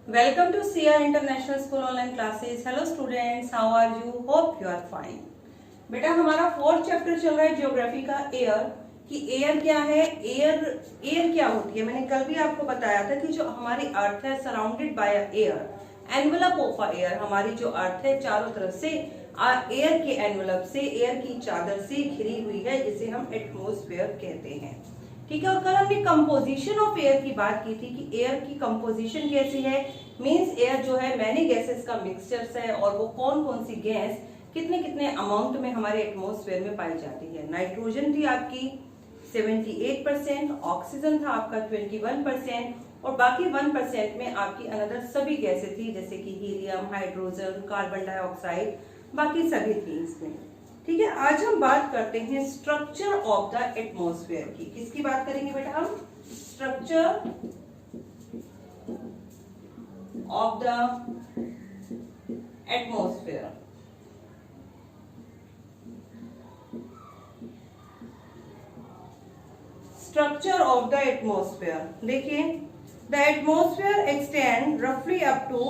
Welcome to CR International School online classes. Hello students, how are you? Hope you are fine. बेटा हमारा fourth chapter चल रहा है geography का air कि एयर क्या है, एयर क्या होती है। मैंने कल भी आपको बताया था कि जो हमारी अर्थ है surrounded by air, envelope of air, हमारी जो अर्थ है चारों तरफ से एयर के एनवेलप से, एयर की चादर से घिरी हुई है, जिसे हम एटमॉस्फेयर कहते हैं। ठीक है। और कल हमने कंपोजिशन ऑफ एयर की बात की थी कि एयर की कंपोजिशन कैसी है। मींस एयर जो है मैनी गैसेस का मिक्सचर्स है और वो कौन कौन सी गैस कितने कितने अमाउंट में हमारे एटमॉस्फेयर में पाई जाती है। नाइट्रोजन थी आपकी 78%, ऑक्सीजन था आपका 21% और बाकी 1% में आपकी अनदर सभी गैसें थी, जैसे कि हीलियम, हाइड्रोजन, कार्बन डाइऑक्साइड, बाकी सभी थी इसमें। ठीक है। आज हम बात करते हैं स्ट्रक्चर ऑफ द एटमॉस्फेयर की। किसकी बात करेंगे बेटा हम? Structure of the atmosphere. Structure of the atmosphere देखिए, द एटमॉस्फेयर एक्सटेंड रफली up to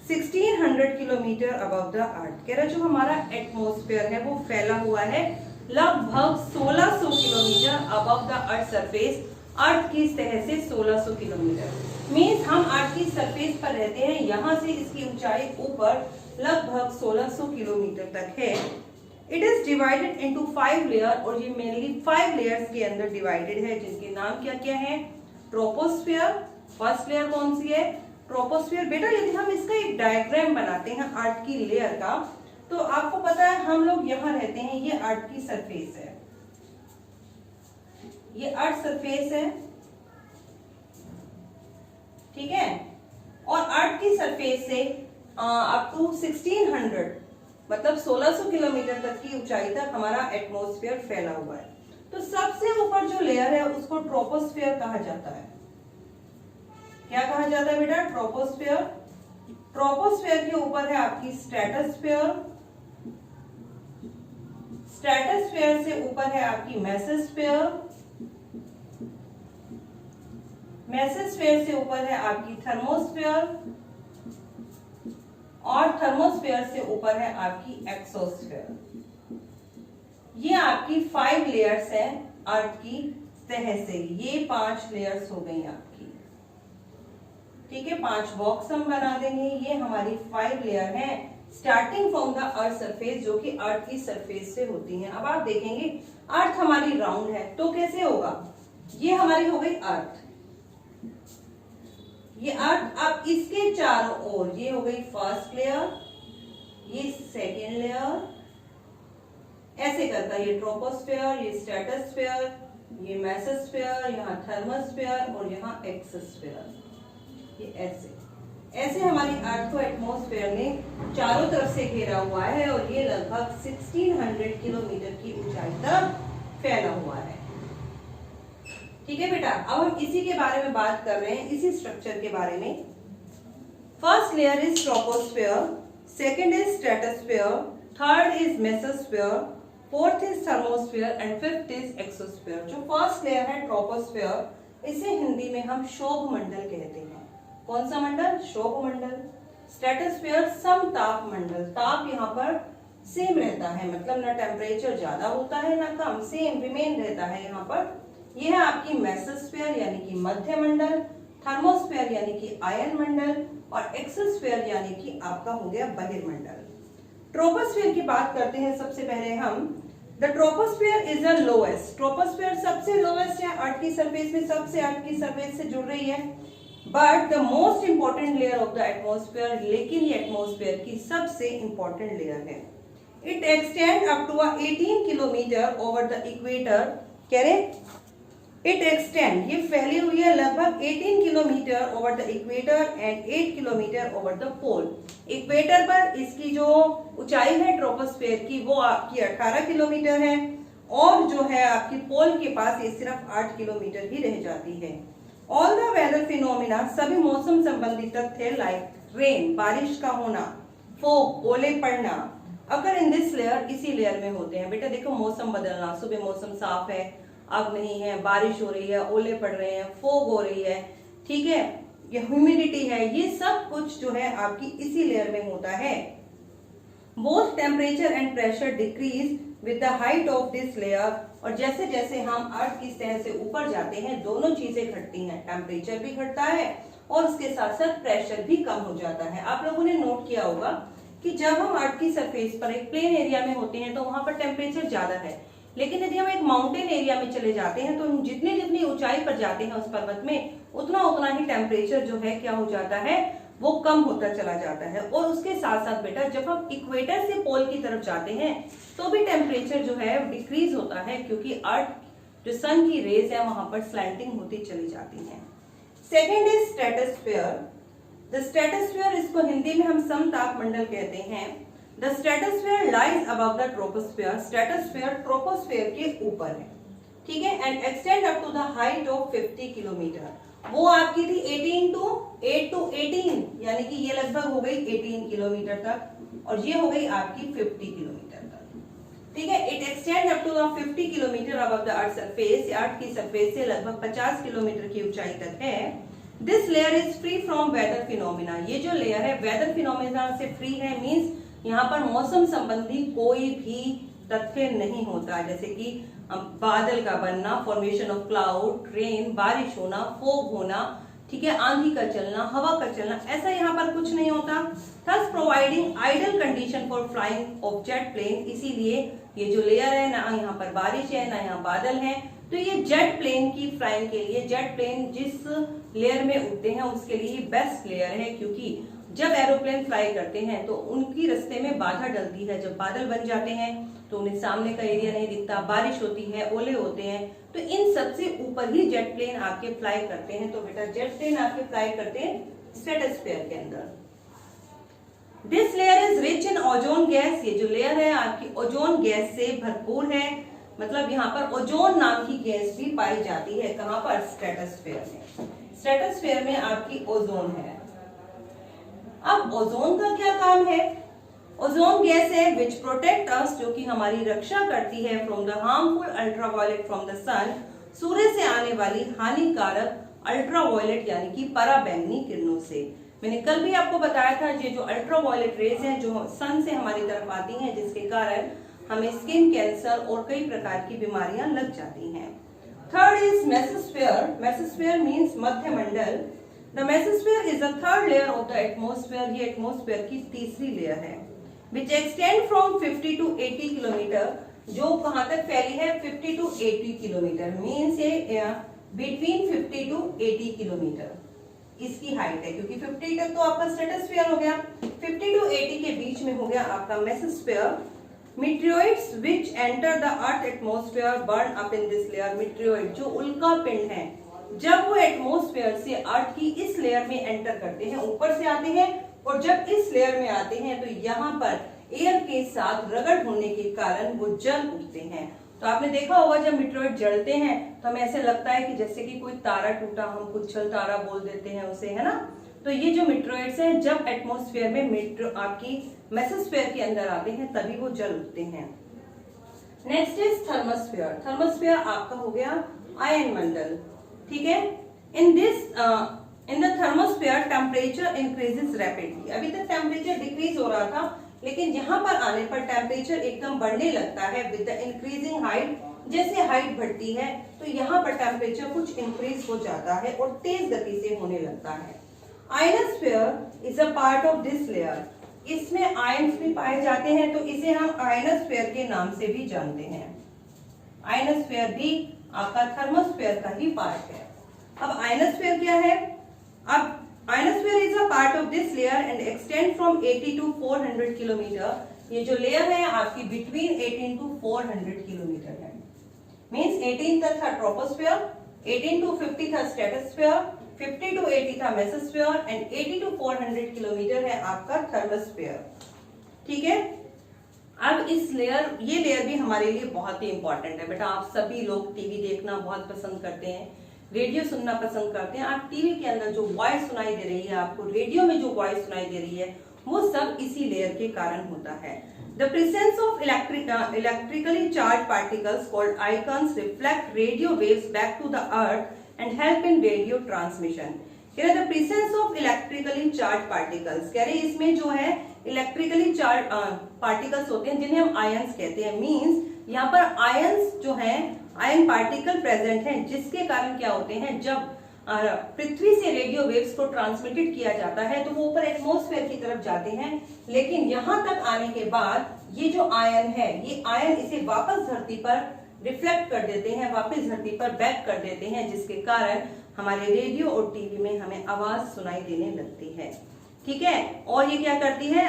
1600 kilometre above the earth. कह रहा जो हमारा एटमॉस्फेयर है वो फैला हुआ है लगभग 1600 kilometre above the earth surface. Earth की सतह से 1600 किलोमीटर मीन्स हम अर्थ की सरफेस पर रहते हैं, यहाँ से इसकी ऊंचाई ऊपर लगभग 1600 किलोमीटर तक है। It is divided into 5 layer और ये मेनली 5 लेयर्स के अंदर डिवाइडेड है, जिनके नाम क्या क्या है? ट्रोपोस्फियर, फर्स्ट लेयर कौन सी है? ट्रोपोस्फियर। बेटा यदि हम इसका एक डायग्राम बनाते हैं अर्थ की लेयर का, तो आपको पता है हम लोग यहाँ रहते हैं, ये अर्थ की सरफेस है, ये अर्थ सरफेस है, ठीक है। और अर्थ की सरफेस से अप टू 1600 मतलब 1600 किलोमीटर तक की ऊंचाई तक हमारा एटमॉस्फेयर फैला हुआ है। तो सबसे ऊपर जो लेयर है उसको ट्रोपोस्फियर कहा जाता है। क्या कहा जाता है बेटा? ट्रोपोस्फियर। ट्रोपोस्फियर के ऊपर है आपकी स्ट्रेटोस्फियर, स्ट्रेटोस्फियर से ऊपर है आपकी मेसोस्फियर, मेसोस्फियर से ऊपर है आपकी थर्मोस्फियर और थर्मोस्फियर से ऊपर है आपकी एक्सोस्फियर। ये आपकी 5 लेयर्स है अर्थ की तह से। ये 5 लेयर्स हो गई आपकी, ठीक है। 5 बॉक्स हम बना देंगे। ये हमारी 5 लेयर है starting from the earth surface, जो कि अर्थ की सरफेस से होती हैं। अब आप देखेंगे अर्थ हमारी राउंड है तो कैसे होगा? ये हमारी हो गई अर्थ, ये अर्थ। अब इसके चारों ओर ये हो गई फर्स्ट लेयर, ये सेकेंड लेयर, ऐसे करता है ये ट्रोपोस्फियर, ये स्ट्रेटोस्फियर, ये मेसोस्फियर, यहाँ थर्मोस्फियर और यहाँ एक्सोस्फियर। ये ऐसे ऐसे हमारी अर्थ को एटमॉस्फेयर ने चारों तरफ से घेरा हुआ है और ये लगभग 1600 किलोमीटर की ऊंचाई तक फैला हुआ है। ठीक है बेटा। अब हम इसी के बारे में बात कर रहे हैं, इसी स्ट्रक्चर के बारे में। First layer is troposphere, second is stratosphere, third is mesosphere, fourth is thermosphere and fifth is exosphere. जो फर्स्ट लेयर है ट्रोपोस्फियर, इसे हिंदी में हम शोभ मंडल कहते हैं। कौन सा मंडल? शोभ मंडल। स्ट्रेटोस्फियर समताप मंडल। ताप यहाँ पर सेम रहता है, मतलब ना टेम्परेचर ज्यादा होता है ना कम, सेम रिमेन रहता है यहाँ पर। यह है आपकी मेसोस्फियर यानी कि मध्य मंडल, थर्मोस्फियर यानी कि आयन मंडल और एक्सोस्फियर यानी कि आपका हो गया बहिर्मंडल। ट्रोपोस्फियर की बात करते हैं सबसे पहले हम। The troposphere is the lowest. Troposphere सबसे लोएस्ट है, अर्थ की सरफेस में सबसे अर्थ की सरफेस से जुड़ रही है। But the most important layer of the atmosphere, लेकिन ये एटमॉस्फेयर की सबसे इंपॉर्टेंट लेयर है। It extend up to 18 kilometre over the equator. कह रहे इट एक्सटेंड, ये फैली हुई है लगभग 18 kilometre over the equator and 8 kilometre over the pole. Equator पर इसकी जो ऊंचाई है ट्रोपोस्फियर की वो आपकी 18 किलोमीटर है और जो है आपकी पोल के पास ये सिर्फ 8 किलोमीटर ही रह जाती है। ऑल द वेदर फिनोमिना, सभी मौसम संबंधी तथ्य लाइक रेन, बारिश का होना, फोग, ओले पड़ना, अगर इन दिस लेयर, इसी लेयर में होते हैं। बेटा देखो मौसम बदलना, सुबह मौसम साफ है, अब नहीं है, बारिश हो रही है, ओले पड़ रहे हैं, फोग हो रही है, ठीक है, या ह्यूमिडिटी है, ये सब कुछ जो है आपकी इसी लेयर में होता है। Both temperature and pressure decrease with the height of this layer, और जैसे जैसे हम अर्थ की सतह से ऊपर जाते हैं दोनों चीजें घटती हैं, टेम्परेचर भी घटता है और उसके साथ साथ प्रेशर भी कम हो जाता है। आप लोगों ने नोट किया होगा कि जब हम अर्थ की सरफेस पर एक प्लेन एरिया में होते हैं तो वहां पर टेम्परेचर ज्यादा है, लेकिन यदि हम एक माउंटेन एरिया में चले जाते हैं तो जितनी जितनी ऊंचाई पर जाते हैं उस पर्वत में उतना उतना ही टेम्परेचर जो है क्या हो जाता है, वो कम होता चला जाता है। और उसके साथ साथ बेटा जब हम इक्वेटर से पोल की तरफ जाते हैं तो भी टेम्परेचर जो है डिक्रीज होता है, क्योंकि अर्थ जो सन की रेज है वहां पर स्लैंटिंग होती चली जाती है। Second is stratosphere. The stratosphere, इसको हिंदी में हम समतापमंडल कहते हैं। The stratosphere lies above the troposphere. Stratosphere troposphere के ऊपर है, ठीक है, and extend up to the height of 50 kilometre. वो आपकी थी 8 to 18, यानी कि ये लगभग हो गई 18 किलोमीटर तक, और ये हो गई आपकी 50 किलोमीटर तक, ठीक है। It extend up to the 50 kilometre above the earth surface. Earth की सरफेस से लगभग 50 किलोमीटर की ऊंचाई तक है। This layer is free from weather phenomena. ये जो लेयर है वेदर फिनोमिना से फ्री है, मींस यहाँ पर मौसम संबंधी कोई भी तथ्य नहीं होता, जैसे कि बादल का बनना, फॉर्मेशन ऑफ क्लाउड, रेन, बारिश होना, फोग होना, ठीक है, आंधी का चलना, हवा का चलना, ऐसा यहाँ पर कुछ नहीं होता। Thus providing ideal condition for flying of jet plane. इसीलिए ये जो लेयर है, ना यहाँ पर बारिश है ना यहाँ बादल है, तो ये जेट प्लेन की फ्लाइंग के लिए, जेट प्लेन जिस लेयर में उड़ते हैं उसके लिए बेस्ट लेयर है, क्योंकि जब एरोप्लेन फ्लाई करते हैं तो उनकी रास्ते में बाधा डलती है। जब बादल बन जाते हैं तो उन्हें सामने का एरिया नहीं दिखता, बारिश होती है, ओले होते हैं, तो इन सबसे ऊपर ही जेट प्लेन आपके फ्लाई करते हैं। तो बेटा जेट प्लेन आपके फ्लाई करते हैं स्ट्रेटोस्फीयर के अंदर। This layer is rich in ozone gas. ये जो लेयर है आपकी ओजोन गैस से भरपूर है, मतलब यहाँ पर ओजोन नाम की गैस भी पाई जाती है। कहाँ पर? स्ट्रेटोस्फीयर में। स्ट्रेटोस्फीयर में आपकी ओजोन है। अब ओजोन का क्या काम है? ओजोन गैस है विच प्रोटेक्ट अस, जो कि हमारी रक्षा करती है from the harmful ultraviolet from the sun, सूर्य से आने वाली हानिकारक अल्ट्रावायलेट यानी कि पराबैंगनी किरणों से। मैंने कल भी आपको बताया था ये जो अल्ट्रावायलेट रेज हैं जो सन से हमारी तरफ आती हैं, जिसके कारण हमें स्किन कैंसर और कई प्रकार की बीमारियां लग जाती हैं। Third is mesosphere. Mesosphere means Madhya Mandal. The mesosphere is the third layer of the atmosphere. ये एटमॉस्फेयर की तीसरी लेयर है, which extend from 50 to 80 kilometre. जो कहां तक फैली है? 50 to 80 किलोमीटर, मीन्स ये बिटवीन 50 to 80 किलोमीटर इसकी हाइट है, क्योंकि 50 तक तो आपका स्ट्रेटोस्फीयर हो गया, 50 to 80 के बीच में हो गया आपका mesosphere. Meteoroids which enter the earth atmosphere burn up in this layer. Meteoroid जो उल्का पिंड है, जब वो एटमॉस्फेयर से अर्थ की इस लेयर में एंटर करते हैं, ऊपर से आते हैं, और जब इस लेयर में आते हैं तो यहाँ पर एयर के साथ रगड़ होने के कारण वो जल उठते हैं। तो आपने देखा होगा जब मीटियोइड जलते हैं तो हमें ऐसे लगता है कि जैसे कि कोई तारा टूटा, हम पुच्छल तारा बोल देते हैं उसे, है ना। तो ये जो मीटियोइड्स हैं जब एटमॉस्फेयर में आपकी मेसोस्फीयर के अंदर आते हैं तभी वो जल उठते हैं। Next is thermosphere. थर्मोस्फीयर आपका हो गया आयन मंडल, ठीक है। In the thermosphere temperature increases rapidly. अभी तक टेम्परेचर डिक्रीज हो रहा था, लेकिन यहाँ पर आने पर टेम्परेचर एकदम बढ़ने लगता है विद द इंक्रीजिंग हाइट। जैसे हाइट बढ़ती है तो यहाँ पर टेम्परेचर कुछ इंक्रीज हो जाता है और तेज गति से होने लगता है। Ionosphere is a part of this layer. इसमें आयन्स भी पाए जाते हैं, तो इसे हम आयनोस्फीयर के नाम से भी जानते हैं। आयनोस्फीयर भी आपका थर्मोस्फीयर का ही पार्ट है। अब आयनोस्फीयर क्या है? अब ionosphere is a part of this layer and extend from 80 to 400 kilometre. ये जो लेयर है आपकी बिटवीन 18 to 400 किलोमीटर है, मींस 18 तक था ट्रोपोस्फीयर, 18 to 50 था स्ट्रेटोस्फीयर, 50 to 80 था मेसोस्फीयर एंड 80 to 400 किलोमीटर है आपका थर्मोस्फीयर, ठीक है। अब इस लेयर, ये लेयर भी हमारे लिए बहुत ही इंपॉर्टेंट है बेटा। आप सभी लोग टीवी देखना बहुत पसंद करते हैं, रेडियो सुनना पसंद करते हैं। आप टीवी के अंदर जो वॉइस सुनाई दे रही है, आपको रेडियो में जो वॉइस सुनाई दे रही है, वो सब इसी लेयर के कारण होता है। The presence of electrically charge particles called icons reflect radio waves back to the earth and help in radio transmission. कह रहे the presence of electrically charge particles, कह रहे इसमें जो है इलेक्ट्रिकली चार्ज पार्टिकल्स होते हैं जिन्हें हम आयंस कहते हैं। मींस यहाँ पर आयंस जो है, आयन पार्टिकल प्रेजेंट हैं, जिसके कारण क्या होते हैं, जब पृथ्वी से रेडियो वेव्स को ट्रांसमिटेड किया जाता है तो वो ऊपर एटमॉस्फेयर की तरफ जाते हैं, लेकिन यहां तक आने के बाद ये जो आयन है, ये आयन इसे वापस धरती पर रिफ्लेक्ट कर देते हैं, वापस धरती पर बैक कर देते हैं, जिसके कारण हमारे रेडियो और टीवी में हमें आवाज सुनाई देने लगती है। ठीक है, और ये क्या करती है,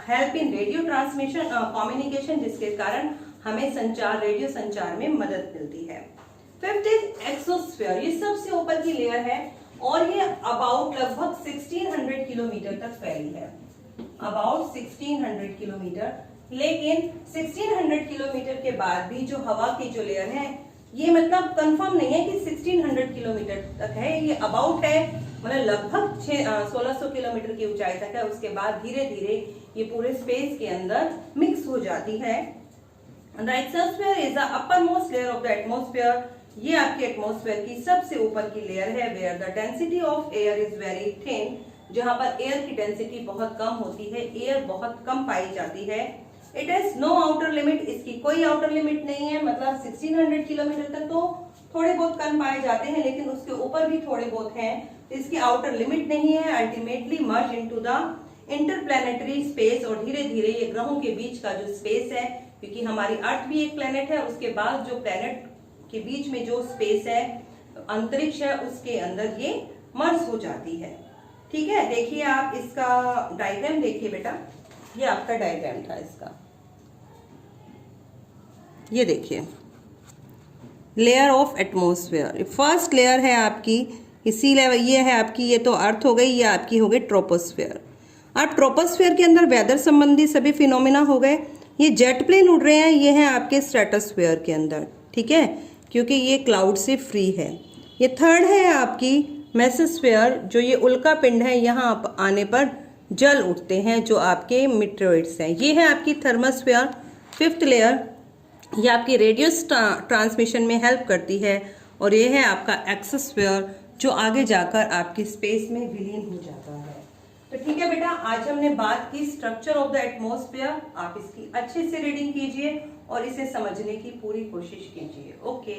help in radio transmission communication, जिसके कारण हमें संचार, रेडियो संचार में मदद मिलती है। फिफ्थ इज एक्सोस्फीयर, ये सबसे ऊपर की लेयर है और ये अबाउट लगभग 1600 किलोमीटर तक फैली है, अबाउट 1600 किलोमीटर। लेकिन 1600 किलोमीटर के बाद भी जो हवा की जो लेयर है, ये मतलब कंफर्म नहीं है कि 1600 किलोमीटर तक है, ये अबाउट है, मतलब लगभग 1600 किलोमीटर की ऊंचाई तक है। उसके बाद धीरे धीरे ये पूरे स्पेस के अंदर मिक्स हो जाती है। The exosphere is the uppermost layer of the atmosphere, ये आपके एटमॉस्फेयर की सबसे ऊपर की लेयर है। where the density of air is very thin, जहां पर एयर की डेंसिटी बहुत कम होती है, एयर बहुत कम पाई जाती है। It has no outer limit, इसकी कोई आउटर लिमिट नहीं है, मतलब 1600 किलोमीटर तक तो थोड़े बहुत कण पाए जाते हैं, लेकिन उसके ऊपर भी थोड़े बहुत हैं, इसकी आउटर लिमिट नहीं है। Ultimately merge into the interplanetary space, और धीरे धीरे ये ग्रहों के बीच का जो स्पेस है, क्योंकि हमारी अर्थ भी एक प्लेनेट है, उसके बाद जो प्लेनेट के बीच में जो स्पेस है, अंतरिक्ष है, उसके अंदर ये मर्ज हो जाती है। ठीक है, देखिए आप इसका डायग्राम देखिए बेटा, ये आपका डायग्राम था इसका, ये देखिए layer of atmosphere. First layer है आपकी, इसी लेवल ये है आपकी, ये तो अर्थ हो गई, ये आपकी हो गई ट्रोपोस्फेयर। अब ट्रोपोस्फेयर के अंदर वेदर संबंधी सभी फिनोमिना हो गए। ये जेट प्लेन उड़ रहे हैं, ये हैं आपके स्ट्रेटोस्फेयर के अंदर, ठीक है, क्योंकि ये क्लाउड से फ्री है। ये थर्ड है आपकी मेसोस्फेयर, जो ये उल्का पिंड है, यहाँ आने पर जल उठते हैं जो आपके मीटेरोइड्स हैं। ये है आपकी थर्मोस्फेयर। फिफ्थ लेयर, ये आपकी रेडियो ट्रांसमिशन में हेल्प करती है, और ये है आपका एक्सोस्फेयर, जो आगे जाकर आपकी स्पेस में विलीन हो जाता है। तो ठीक है बेटा, आज हमने बात की स्ट्रक्चर ऑफ द एटमॉस्फेयर। आप इसकी अच्छे से रीडिंग कीजिए और इसे समझने की पूरी कोशिश कीजिए। ओके।